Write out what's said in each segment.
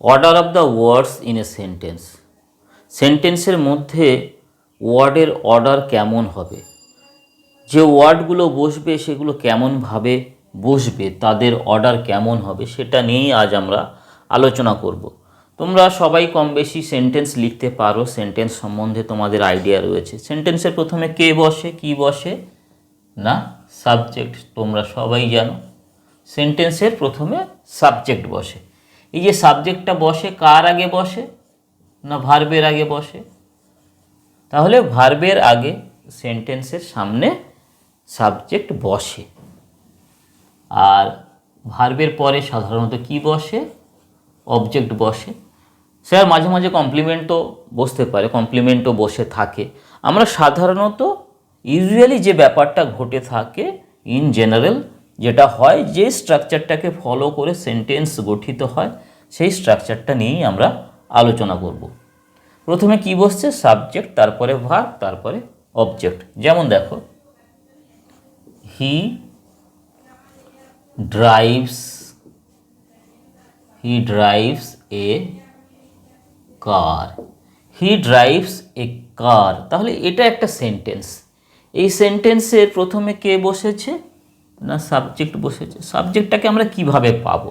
Order of the words in a sentence, সেন্টেন্সের মধ্যে ওয়ার্ডের অর্ডার কেমন হবে, যে ওয়ার্ডগুলো বসবে সেগুলো কেমনভাবে বসবে, তাদের অর্ডার কেমন হবে, সেটা নিয়েই আজ আমরা আলোচনা করব। তোমরা সবাই কম বেশি সেন্টেন্স লিখতে পারো, সেন্টেন্স সম্বন্ধে তোমাদের আইডিয়া রয়েছে। সেন্টেন্সের প্রথমে কে বসে, কি বসে না সাবজেক্ট, তোমরা সবাই জানো। সেন্টেন্সের প্রথমে সাবজেক্ট বসে। এই যে সাবজেক্টটা বসে কার আগে বসে না ভার্বের আগে বসে। তাহলে ভার্বের আগে সেন্টেন্সের সামনে সাবজেক্ট বসে। আর ভার্বের পরে সাধারণত কি বসে, অবজেক্ট বসে। স্যার মাঝে মাঝে কমপ্লিমেন্টও বসতে পারে, কমপ্লিমেন্টও বসে থাকে। আমরা সাধারণত ইউজুয়ালি যে ব্যাপারটা ঘটে থাকে ইন জেনারেল যেটা হয়, যে স্ট্রাকচারটাকে ফলো করে সেন্টেন্স গঠিত হয় সেই স্ট্রাকচারটা নিয়েই আমরা আলোচনা করব। প্রথমে কি বসছে, সাবজেক্ট, তারপরে ভার্ব, তারপরে অবজেক্ট। যেমন দেখো, হি ড্রাইভস এ কার, হি ড্রাইভস এ কার। তাহলে এটা একটা সেন্টেন্স। এই সেন্টেন্সের প্রথমে কে বসেছে না সাবজেক্ট বসেছে। সাবজেক্টটাকে আমরা কিভাবে পাবো,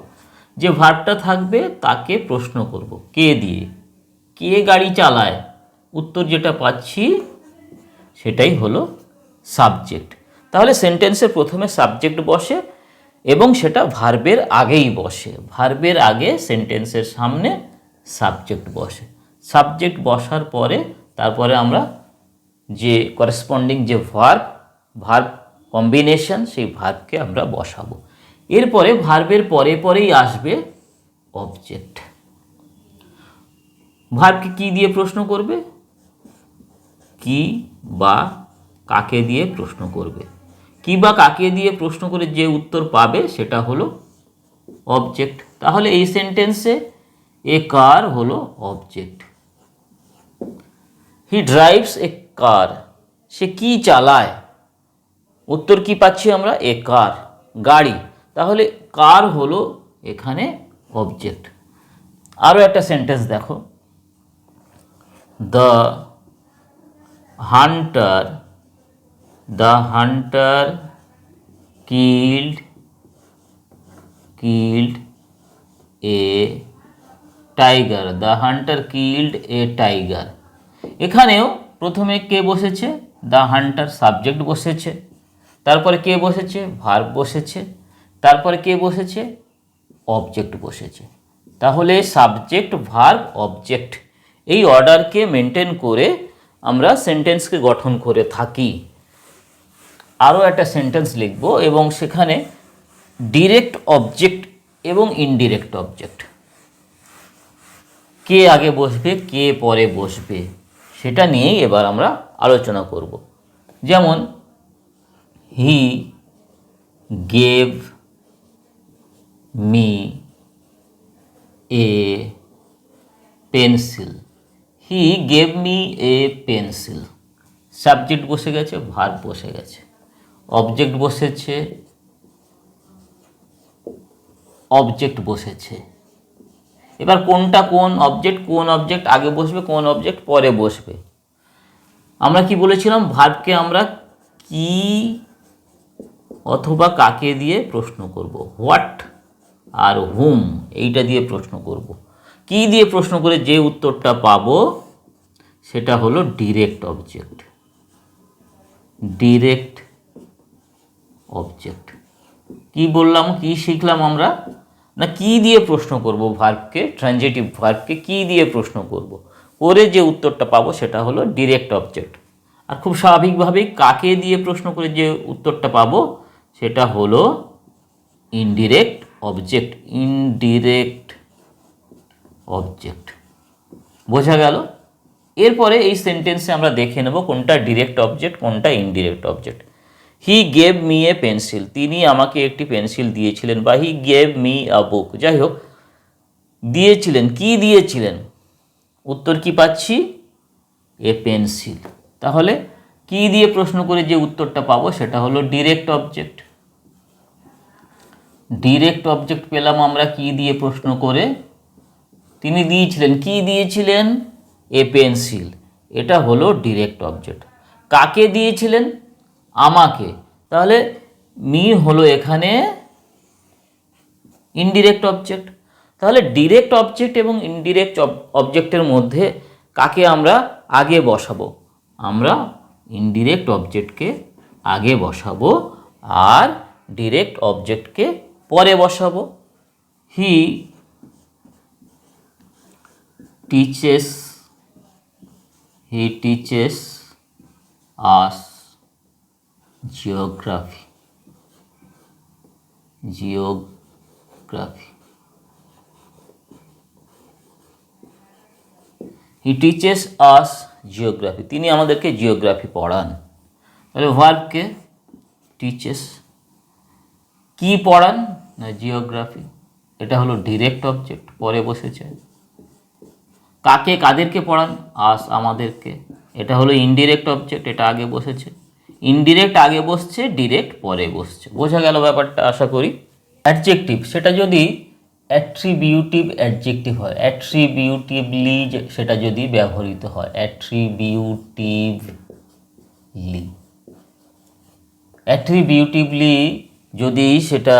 যে ভার্বটা থাকবে তাকে প্রশ্ন করব কে দিয়ে, কে গাড়ি চালায়, উত্তর যেটা পাচ্ছি সেটাই হলো সাবজেক্ট। তাহলে সেন্টেন্সের প্রথমে সাবজেক্ট বসে এবং সেটা ভার্বের আগেই বসে। ভার্বের আগে সেন্টেন্সের সামনে সাবজেক্ট বসে। সাবজেক্ট বসার পরে তারপরে আমরা যে করেসপন্ডিং যে ভার্ব কম্বিনেশন, সেই ভার্বকে আমরা বসাবো। এরপরে ভার্বের পরে পরেই আসবে অবজেক্ট। ভার্বকে কি দিয়ে প্রশ্ন করবে, কি বা কাকে দিয়ে প্রশ্ন করবে। কি বা কাকে দিয়ে প্রশ্ন করে যে উত্তর পাবে সেটা হলো অবজেক্ট। তাহলে এই সেন্টেন্সে এ কার হলো অবজেক্ট। হি ড্রাইভস এ কার, সে কি চালায়, উত্তর কি পাচ্ছি আমরা, এ কার, গাড়ি। তাহলে কার হলো এখানে অবজেক্ট। আরও একটা সেন্টেন্স দেখো, the Hunter killed a tiger, the Hunter killed a tiger. এখানেও প্রথমে কে বসেছে, দ্য হান্টার, সাবজেক্ট বসেছে, তারপরে কে বসেছে, ভার্ব বসেছে, তারপরে কে বসেছে, অবজেক্ট বসেছে। তাহলে সাবজেক্ট, ভার্ব, অবজেক্ট, এই অর্ডারকে মেনটেন করে আমরা সেন্টেন্সকে গঠন করে থাকি। আরও একটা সেন্টেন্স লিখব এবং সেখানে ডিরেক্ট অবজেক্ট এবং ইনডিরেক্ট অবজেক্ট, কে আগে বসবে কে পরে বসবে সেটা নিয়েই এবার আমরা আলোচনা করব। যেমন he gave me a pencil, he gave me a pencil. Subject বসে গেছে, ভার্ব বসে গেছে, অবজেক্ট বসেছে, এবার কোনটা কোন অবজেক্ট আগে বসবে, কোন অবজেক্ট পরে বসবে। আমরা কি বলেছিলাম, ভার্বকে আমরা কি অথবা কাকে দিয়ে প্রশ্ন করব, হোয়াট আর হুম এইটা দিয়ে প্রশ্ন করব। কি দিয়ে প্রশ্ন করে যে উত্তরটা পাবো সেটা হলো ডিরেক্ট অবজেক্ট। কি বললাম, কি শিখলাম আমরা না, কি দিয়ে প্রশ্ন করব ভার্বকে, ট্রানজিটিভ ভার্বকে কি দিয়ে প্রশ্ন করব, করে যে উত্তরটা পাবো সেটা হলো ডিরেক্ট অবজেক্ট। আর খুব স্বাভাবিকভাবেই কাকে দিয়ে প্রশ্ন করে যে উত্তরটা পাবো সেটা হলো ইনডিরেক্ট অবজেক্ট। বোঝা গেল? এরপরে এই সেন্টেন্সে আমরা দেখে নেব কোনটা ডিরেক্ট অবজেক্ট, কোনটা indirect object. He gave me a pencil, তিনি আমাকে একটি পেন্সিল দিয়েছিলেন, বা হি গেভ মি আ বুক। যাই হোক, দিয়েছিলেন, কি দিয়েছিলেন, উত্তর কি পাচ্ছি, এ পেন্সিল। তাহলে কি দিয়ে প্রশ্ন করে যে উত্তরটা পাবো সেটা হলো ডিরেক্ট অবজেক্ট। পেলাম আমরা কি দিয়ে প্রশ্ন করে, তিনি দিয়েছিলেন, কি দিয়েছিলেন? A pencil. এটা হলো ডিরেক্ট অবজেক্ট। কাকে দিয়েছিলেন? আমাকে। তাহলে মি হলো এখানে ইনডিরেক্ট অবজেক্ট। তাহলে ডিরেক্ট অবজেক্ট এবং ইনডিরেক্ট অবজেক্টের মধ্যে কাকে আমরা আগে বসাবো? আমরা ইনডিরেক্ট অবজেক্টকে আগে বসাবো আর ডিরেক্ট অবজেক্টকে পরে বসাবো। He teaches us geography. He teaches us geography. তিনি আমাদেরকে জিওগ্রাফি পড়ান। তাহলে ভার্বকে টিচেস, কি পড়ান? না জিওগ্রাফি। এটা হলো ডিরেক্ট অবজেক্ট, পরে বসেছে। কাকে, কাদেরকে পড়ান? আস, আমাদেরকে। এটা হলো ইনডিরেক্ট অবজেক্ট, এটা আগে বসেছে। ইনডিরেক্ট আগে বসছে, ডিরেক্ট পরে বসছে। বোঝা গেল ব্যাপারটা আশা করি। অ্যাডজেক্টিভ, সেটা যদি অ্যাট্রিবিউটিভ অ্যাডজেক্টিভ হয়, অ্যাট্রিবিউটিভলি সেটা যদি ব্যবহৃত হয়, অ্যাট্রিবিউটিভলি যদি সেটা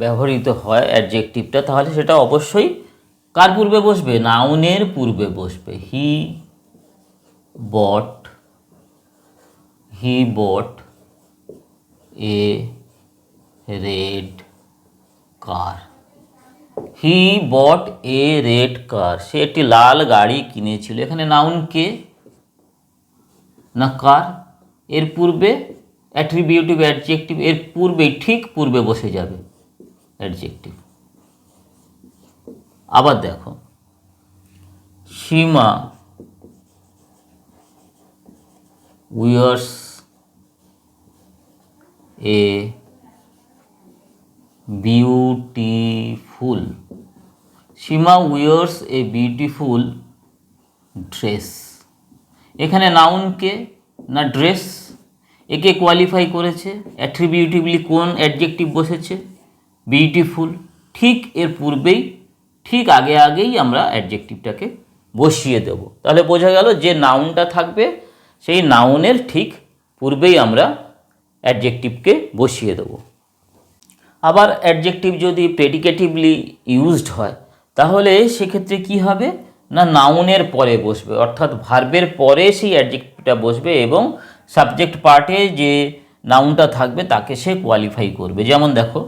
ব্যবহৃত হয় অ্যাডজেক্টিভটা, তাহলে সেটা অবশ্যই কার পূর্বে বসবে? নাউনের পূর্বে বসবে। হি বট a red car. He bot a red কার। সে একটি লাল গাড়ি কিনেছিল। এখানে নাউন কে? না কার। এর পূর্বে অ্যাট্রিবিউটিভ অ্যাডজেক্টিভ, এর পূর্বে, ঠিক পূর্বে বসে যাবে অ্যাডজেক্টিভ। আবার দেখো, Seema wears a beautiful. Seema wears a beautiful dress. এখানে নাউন কে? না ড্রেস। একে কোয়ালিফাই করেছে অ্যাট্রিবিউটিভলি, কোন অ্যাডজেক্টিভ বসেছে? বিউটিফুল। ঠিক এর পূর্বেই, ঠিক আগেই আমরা অ্যাডজেক্টিভটাকে বসিয়ে দেব। তাহলে বোঝা গেল যে নাউনটা থাকবে সেই নাউনের ঠিক পূর্বেই আমরা অ্যাডজেক্টিভকে বসিয়ে দেব। আবার অ্যাডজেক্টিভ যদি প্রেডিকেটিভলি ইউজড হয়, তাহলে সেক্ষেত্রে কি হবে? না নাউনের পরে বসবে, অর্থাৎ ভার্বের পরে সেই অ্যাডজেক্টিভটা বসবে এবং সাবজেক্ট পার্টে যে নাউনটা থাকবে তাকে সে কোয়ালিফাই করবে। যেমন দেখো,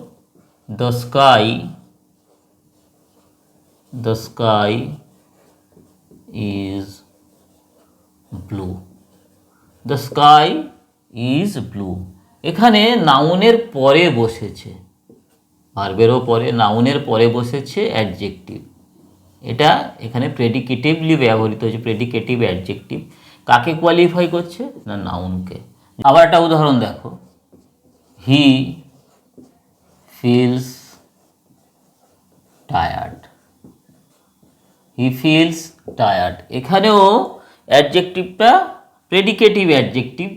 the sky is blue. The sky is blue. এখানে নাউনের পরে বসেছে, ভার্বেরও পরে, নাউনের পরে বসেছে অ্যাডজেক্টিভ। এটা এখানে প্রেডিকেটিভলি ব্যবহৃত হয়েছে, প্রেডিকেটিভ অ্যাডজেক্টিভ। কাকে কোয়ালিফাই করছে? না নাউনকে। আবার একটা উদাহরণ দেখো, হি ফিলস টায়ার্ড। এখানেও অ্যাডজেক্টিভটা প্রেডিকেটিভ অ্যাডজেক্টিভ,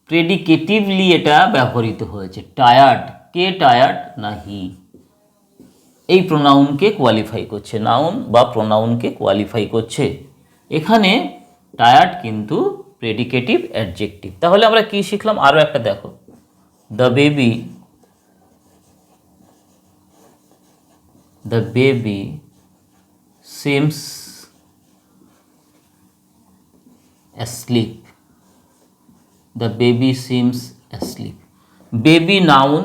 প্রেডিকেটিভলি এটা ব্যবহৃত হয়েছে। টায়ার্ড, কে টায়ার্ড? না হি। এই প্রোনাউনকে কোয়ালিফাই করছে, নাউন বা প্রোনাউনকে কোয়ালিফাই করছে। এখানে টায়ার্ড কিন্তু প্রেডিকেটিভ অ্যাডজেক্টিভ। তাহলে আমরা কি শিখলাম? আরও একটা দেখো, the baby seems asleep. The baby seems asleep. Baby noun,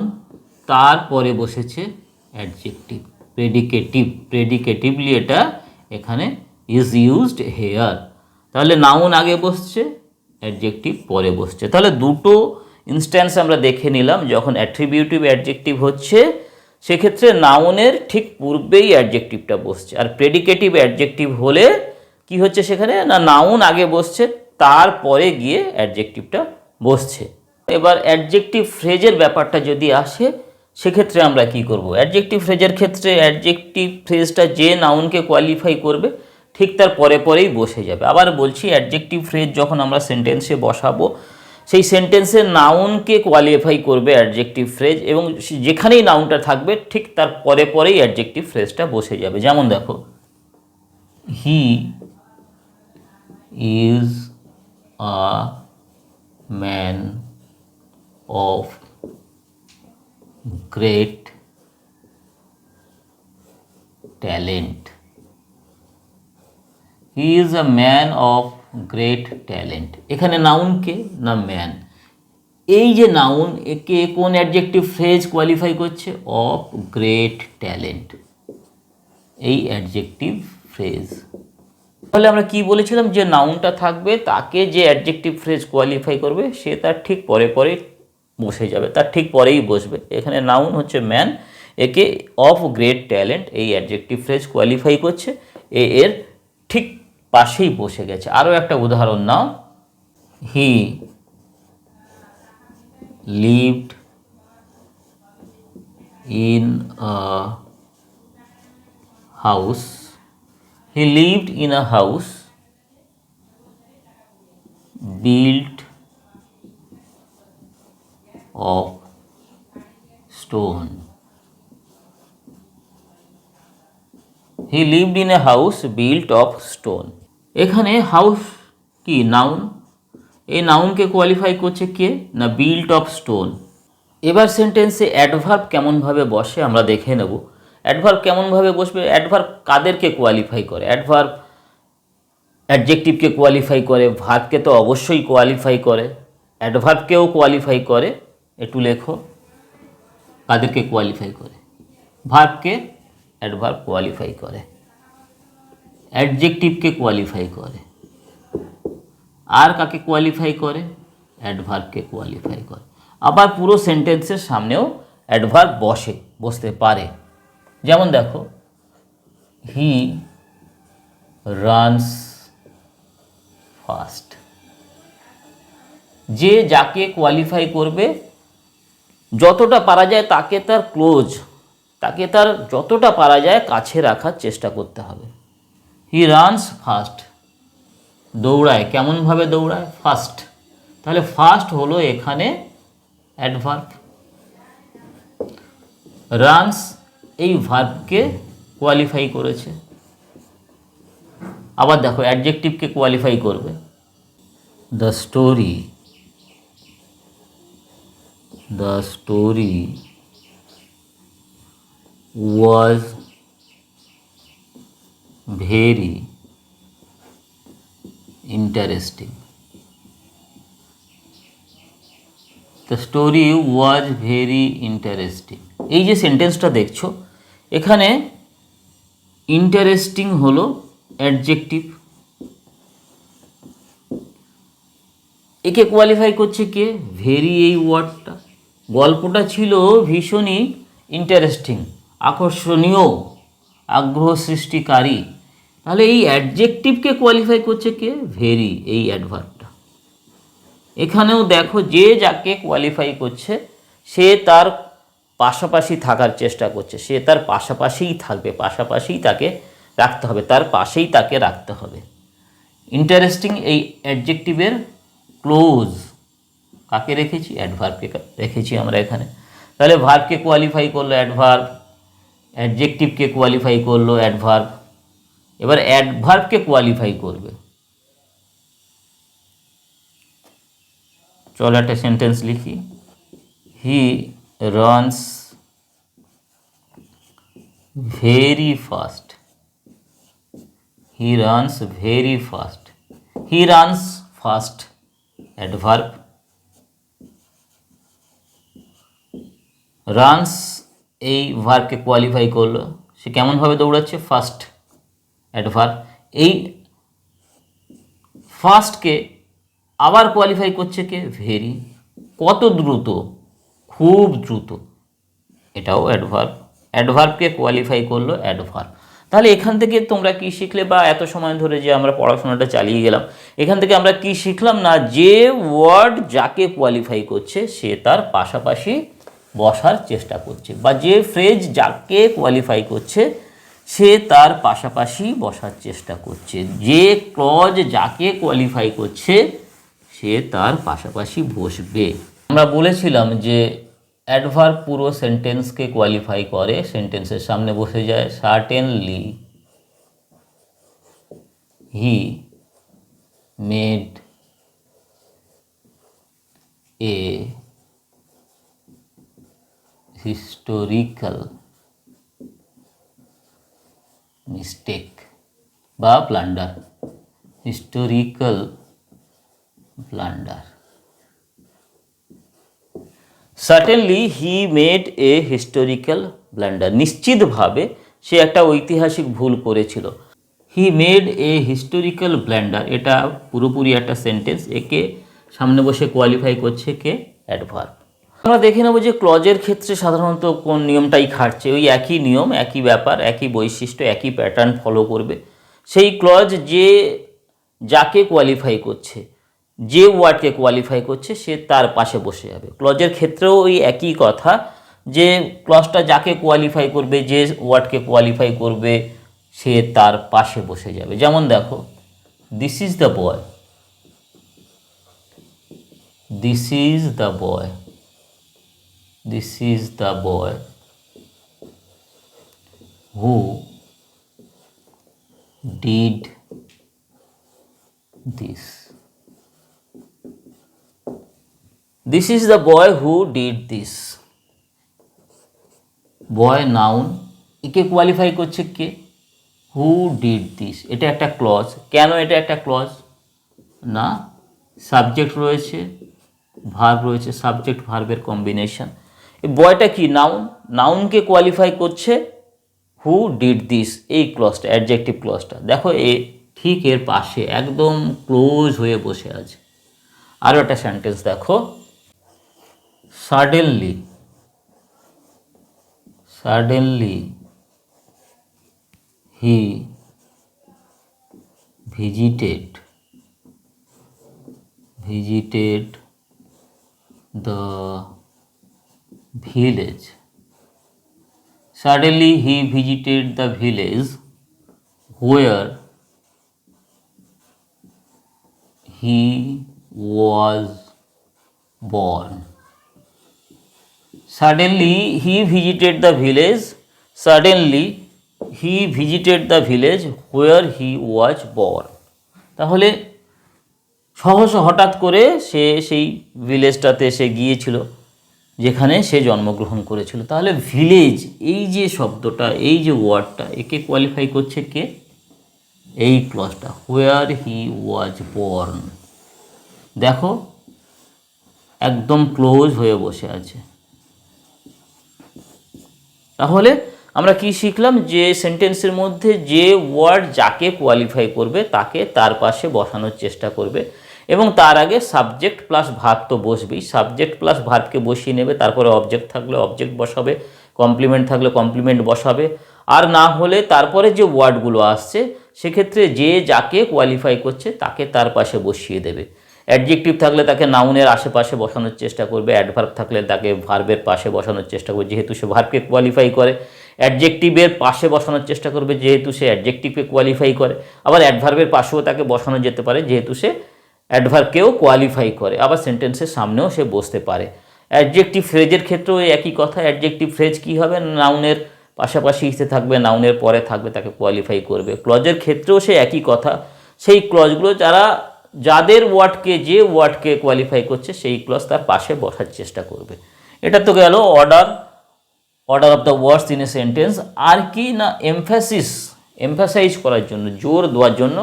তারপরে বসেছে অ্যাডজেক্টিভ প্রেডিকেটিভলি এটা এখানে ইজ ইউজড হেয়ার। তাহলে নাউন আগে বসছে, অ্যাডজেক্টিভ পরে বসছে। তাহলে দুটো ইনস্ট্যান্স আমরা দেখে নিলাম। যখন অ্যাট্রিবিউটিভ অ্যাডজেক্টিভ হচ্ছে সেক্ষেত্রে নাউনের ঠিক পূর্বেই অ্যাডজেক্টিভটা বসছে, আর প্রেডিকেটিভ অ্যাডজেক্টিভ হলে কি হচ্ছে সেখানে? না নাউন আগে বসছে, তারপরে গিয়ে অ্যাডজেক্টিভটা বসছে। এবার অ্যাডজেক্টিভ ফ্রেজের ব্যাপারটা যদি আসে সেক্ষেত্রে আমরা কি করব? অ্যাডজেক্টিভ ফ্রেজের ক্ষেত্রে অ্যাডজেক্টিভ ফ্রেজটা যে নাউনকে কোয়ালিফাই করবে ঠিক তার পরেই বসে যাবে। আবার বলছি, অ্যাডজেক্টিভ ফ্রেজ যখন আমরা সেন্টেন্সে বসাবো সেই সেন্টেন্সের নাউনকে কোয়ালিফাই করবে অ্যাডজেক্টিভ ফ্রেজ, এবং যেখানেই নাউনটা থাকবে ঠিক তার পরেই অ্যাডজেক্টিভ ফ্রেজটা বসে যাবে। যেমন দেখো, he is a man of great talent. He is a man of great talent. এখানে নাউন কে না ম্যান। এই যে নাউন, একে কোন অ্যাডজেক্টিভ ফ্রেজ কোয়ালিফাই করছে? অফ গ্রেট ট্যালেন্ট, এই অ্যাডজেক্টিভ ফ্রেজ। তাহলে আমরা কি বলেছিলাম, যে নাউনটা থাকবে তাকে যে অ্যাডজেক্টিভ ফ্রেজ কোয়ালিফাই করবে সে তার ঠিক পরে পরে বসে যাবে, তার ঠিক পরেই বসবে। এখানে নাউন হচ্ছে ম্যান, একে অফ গ্রেট ট্যালেন্ট এই অ্যাডজেক্টিভ ফ্রেজ কোয়ালিফাই করছে, এর ঠিক পাশেই বসে গেছে। আরও একটা উদাহরণ নাও, হি lived in a house. He lived in a house built of stone. He lived in a house built of stone. এখানে হাউস কি নাউন, এই নাউনকে কোয়ালিফাই করছে কে না বিল্ট অফ স্টোন। এবার সেন্টেন্সে অ্যাডভার্ব কেমনভাবে বসে আমরা দেখে নেব। অ্যাডভার্ব কেমনভাবে বসবে, অ্যাডভার্ব কাদেরকে কোয়ালিফাই করে? অ্যাডভার্ব অ্যাডজেক্টিভকে কোয়ালিফাই করে, ভার্বকে তো অবশ্যই কোয়ালিফাই করে, অ্যাডভার্বকেও কোয়ালিফাই করে। একটু লেখো কাদেরকে কোয়ালিফাই করে। ভার্বকে অ্যাডভার্ব কোয়ালিফাই করে, অ্যাডজেক্টিভকে কোয়ালিফাই করে, আর কাকে কোয়ালিফাই করে? অ্যাডভার্বকে কোয়ালিফাই করে। আবার পুরো সেন্টেন্সের সামনেও অ্যাডভার্ব বসতে পারে। যেমন দেখো, হি রানস ফাস্ট। যে যাকে কোয়ালিফাই করবে যতটা পারা যায় তাকে তার ক্লোজ, তাকে তার যতটা পারা যায় কাছে রাখার চেষ্টা করতে হবে। হি রানস ফাস্ট, দৌড়ায়। কেমনভাবে দৌড়ায়? ফাস্ট। তাহলে ফাস্ট হলো এখানে অ্যাডভার্ব। রানস এই ভার্বকে কোয়ালিফাই করেছে। আবার দেখো অ্যাডজেক্টিভকে কোয়ালিফাই করবে। The story was very interesting. The story was very interesting. এই যে সেন্টেন্সটা দেখছো, এখানে ইন্টারেস্টিং হলো অ্যাডজেক্টিভ, একে কোয়ালিফাই করছে কে? ভেরি এই ওয়ার্ডটা। গল্পটা ছিল ভীষণই ইন্টারেস্টিং, আকর্ষণীয়, আগ্রহ সৃষ্টিকারী। তাহলে এই অ্যাডজেক্টিভকে কোয়ালিফাই করছে কে? ভেরি এই অ্যাডভার্বটা। এখানেও দেখো যে যাকে কোয়ালিফাই করছে সে তার পাশাপাশি থাকার চেষ্টা করছে, সে তার পাশাপাশিই থাকবে, পাশাপাশিই তাকে রাখতে হবে, তার পাশেই তাকে রাখতে হবে। ইন্টারেস্টিং এই অ্যাডজেক্টিভের ক্লোজ কাকে রেখেছি? অ্যাডভার্বকে রেখেছি আমরা এখানে। তাহলে ভার্বকে কোয়ালিফাই করলো অ্যাডভার্ব, অ্যাডজেক্টিভকে কোয়ালিফাই করলো অ্যাডভার্ব, এবার অ্যাডভার্বকে কোয়ালিফাই করবে। চলো একটা সেন্টেন্স লিখি। He runs very fast. He runs very fast. He runs fast adverb, runs এই ভার্বকে কোয়ালিফাই করলো, সে কেমনভাবে দৌড়াচ্ছে? Fast adverb. এই ফাস্টকে আবার কোয়ালিফাই করছে কে? ভেরি। কত দ্রুত? খুব দ্রুত, এটাও অ্যাডভার্ব। অ্যাডভার্বকে কোয়ালিফাই করলো অ্যাডভার্ব। তাহলে এখান থেকে তোমরা কি শিখলে, বা এত সময় ধরে যে আমরা পড়াশোনাটা চালিয়ে গেলাম, এখান থেকে আমরা কি শিখলাম না, যে ওয়ার্ড যাকে কোয়ালিফাই করছে সে তার পাশাপাশি বসার চেষ্টা করছে, বা যে ফ্রেজ যাকে কোয়ালিফাই করছে সে তার পাশাপাশি বসার চেষ্টা করছে, যে ক্লজ যাকে কোয়ালিফাই করছে সে তার পাশাপাশি বসবে। আমরা বলেছিলাম যে অ্যাডভার্ব পুরো সেন্টেন্সকে কোয়ালিফাই করে, সেন্টেন্সের সামনে বসে যায়। Certainly he made a historical mistake বা blunder, historical blunder. Certainly he made a historical blunder, নিশ্চিতভাবে সে একটা ঐতিহাসিক ভুল করেছিল। He made a historical blunder, এটা পুরোপুরি একটা সেন্টেন্স, একে সামনে বসে কোয়ালিফাই করছে কে? অ্যাডভার্ব। আমরা দেখে নেব যে ক্লজের ক্ষেত্রে সাধারণত কোন নিয়মটাই খাটছে, ওই একই নিয়ম, একই ব্যাপার, একই বৈশিষ্ট্য, একই প্যাটার্ন ফলো করবে। সেই ক্লজ যে যাকে কোয়ালিফাই করছে, যে ওয়ার্ডকে কোয়ালিফাই করছে, সে তার পাশে বসে যাবে। ক্লজের ক্ষেত্রেও ওই একই কথা, যে ক্লজটা যাকে কোয়ালিফাই করবে, যে ওয়ার্ডকে কোয়ালিফাই করবে, সে তার পাশে বসে যাবে। যেমন দেখো, this is the boy, this is the boy, this is the boy who did this, this is the boy who did this. Boy noun, একে কোয়ালিফাই করছে কে? Who did this. এটা একটা ক্লজ। কেন এটা একটা ক্লজ? না, সাবজেক্ট রয়েছে, verb রয়েছে, সাবজেক্ট ভার্বের কম্বিনেশন। এই বয়টা কি? নাউন, নাউনকে কোয়ালিফাই করছে হু ডিড দিস, এই ক্লজটা, অ্যাডজেক্টিভ ক্লজটা। দেখো এ ঠিক এর পাশে একদম ক্লোজ হয়ে বসে আছে। আরও একটা সেন্টেন্স দেখো, suddenly, suddenly he visited the village. Suddenly he visited the village where he was born. Suddenly he visited the village. Suddenly he visited the village where he was born. তাহলে সহসা হঠাৎ করে সে সেই ভিলেজটাতে সে গিয়েছিল যেখানে সে জন্মগ্রহণ করেছিল। তাহলে ভিলেজ, এই যে শব্দটা, এই যে ওয়ার্ডটা, একে কোয়ালিফাই করছে কে? এই ক্লজটা, হোয়ার হি ওয়াজ বর্ন। দেখো একদম ক্লোজ হয়ে বসে আছে। তাহলে আমরা কি শিখলাম? যে সেন্টেন্সের মধ্যে যে ওয়ার্ড যাকে কোয়ালিফাই করবে তাকে তার পাশে বসানোর চেষ্টা করবে, এবং তার আগে সাবজেক্ট প্লাস ভার্ব তো বসবেই। সাবজেক্ট প্লাস ভার্বকে বসিয়ে নেবে, তারপরে অবজেক্ট থাকলে অবজেক্ট বসাবে, কমপ্লিমেন্ট থাকলে কমপ্লিমেন্ট বসাবে, আর না হলে তারপরে যে ওয়ার্ডগুলো আসছে সেক্ষেত্রে যে যাকে কোয়ালিফাই করছে তাকে তার পাশে বসিয়ে দেবে। অ্যাডজেক্টিভ থাকলে তাকে নাউনের আশেপাশে বসানোর চেষ্টা করবে, অ্যাডভার্ব থাকলে তাকে ভার্বের পাশে বসানোর চেষ্টা করবে যেহেতু সে ভার্বকে কোয়ালিফাই করে, অ্যাডজেক্টিভের পাশে বসানোর চেষ্টা করবে যেহেতু সে অ্যাডজেক্টিভকে কোয়ালিফাই করে, আবার অ্যাডভার্বের পাশেও তাকে বসানো যেতে পারে যেহেতু সে অ্যাডভার্বকেও কোয়ালিফাই করে, আবার সেন্টেন্সের সামনেও সে বসতে পারে। অ্যাডজেক্টিভ ফ্রেজের ক্ষেত্রেও একই কথা। অ্যাডজেক্টিভ ফ্রেজ কী হবে? নাউনের পাশাপাশি এসে থাকবে, নাউনের পরে থাকবে, তাকে কোয়ালিফাই করবে। ক্লজের ক্ষেত্রেও সে একই কথা। সেই ক্লজগুলো যাদের ওয়ার্ডকে, যে ওয়ার্ডকে কোয়ালিফাই করছে সেই ক্লজ তার পাশে বসার চেষ্টা করবে। এটা তো গেল order of the words in a sentence. আর কি না, এমফাসাইজ করার জন্য, জোর দেওয়ার জন্য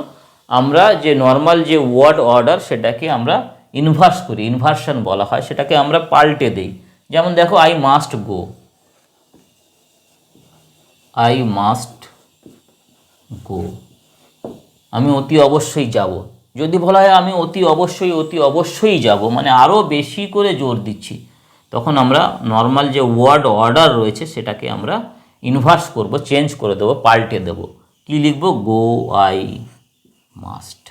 আমরা যে নর্মাল যে ওয়ার্ড অর্ডার সেটাকে আমরা ইনভার্স করি, ইনভার্সন বলা হয়, সেটাকে আমরা পাল্টে দিই। যেমন দেখো, I must go, I must go, আমি অতি অবশ্যই যাব। যদি বলা হয় আমি অতি অবশ্যই যাব, মানে আরও বেশি করে জোর দিচ্ছি, তখন আমরা নর্মাল যে ওয়ার্ড অর্ডার রয়েছে সেটাকে আমরা ইনভার্স করব, চেঞ্জ করে দেবো, পাল্টে দেবো। কি লিখব? গো আই মাস্ট।